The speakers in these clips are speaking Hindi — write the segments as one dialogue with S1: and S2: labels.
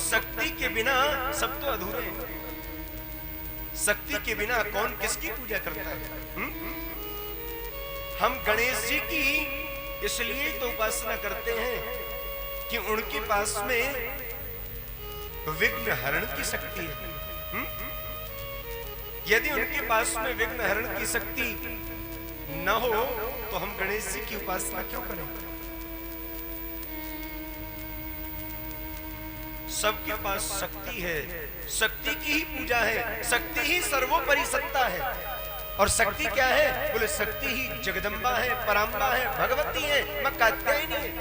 S1: शक्ति के बिना सब तो अधूरे हैं। शक्ति के बिना कौन किसकी पूजा करता है? हम गणेश जी की इसलिए तो उपासना करते हैं कि उनके पास में विघ्न हरण की शक्ति है। यदि उनके पास में विघ्न हरण की शक्ति न हो तो हम गणेश जी की उपासना क्यों करें? सबके पास शक्ति है, शक्ति की ही पूजा है, शक्ति ही सर्वोपरि सत्ता है। और शक्ति क्या है? बोले शक्ति ही जगदम्बा है, पराम्बा है, भगवती है, मां कात्यायनी है।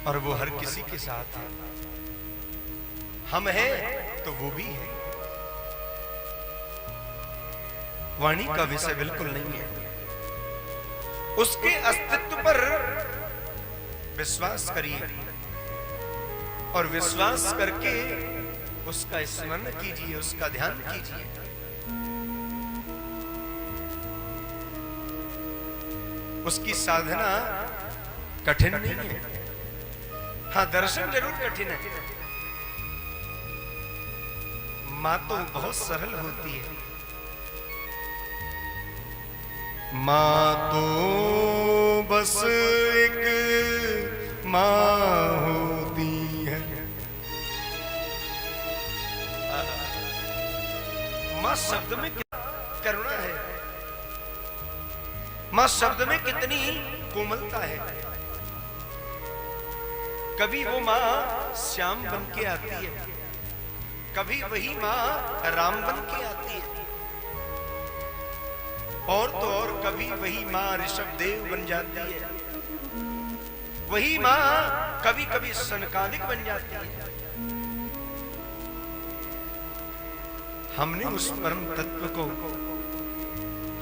S1: और वो हर किसी के साथ है। हम हैं तो वो भी है। वाणी का विषय बिल्कुल नहीं है। उसके अस्तित्व पर विश्वास करिए और विश्वास करके उसका स्मरण कीजिए, उसका ध्यान कीजिए। उसकी साधना कठिन नहीं है। हाँ, दर्शन जरूर कठिन है। मां तो बहुत सरल होती है। मां तो बस एक मां होती है। मां शब्द में करुणा है। मां शब्द में कितनी कोमलता है। कभी वो मां श्याम बन के आती है, कभी वही मां राम बन के आती है, और तो और कभी वही मां ऋषभदेव बन जाती है। वही मां कभी कभी सनकादिक बन जाती है। हमने उस परम तत्व को,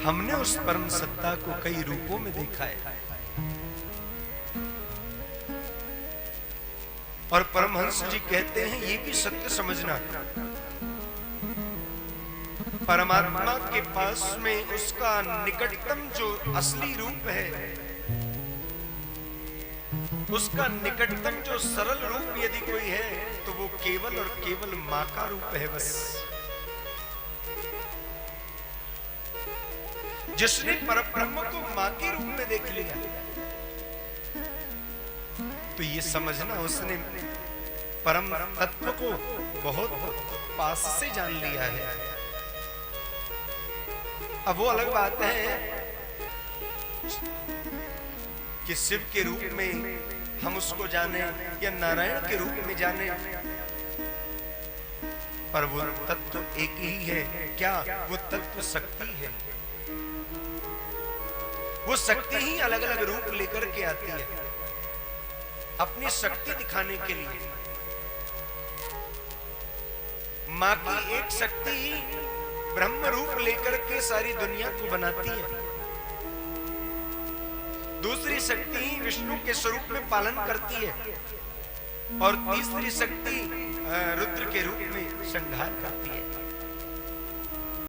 S1: हमने उस परम सत्ता को कई रूपों में देखा है। और परमहंस जी कहते हैं ये भी सत्य समझना, परमात्मा के पास में उसका निकटतम जो असली रूप है, उसका निकटतम जो सरल रूप यदि कोई है तो वो केवल और केवल मां का रूप है। बस जिसने परब्रह्म को मां के रूप में देख लिया तो ये समझना उसने परम तत्व को बहुत पास से जान लिया है। अब वो अलग बात है कि शिव के रूप में हम उसको जाने या नारायण के रूप में जाने, पर वो तत्व एक ही है। क्या? वो तत्व शक्ति है। वो शक्ति ही अलग अलग रूप लेकर के आती है अपनी शक्ति दिखाने के लिए। मां की एक शक्ति ब्रह्म रूप लेकर के सारी दुनिया को बनाती है, दूसरी शक्ति विष्णु के स्वरूप में पालन करती है, और तीसरी शक्ति रुद्र के रूप में संहार करती है।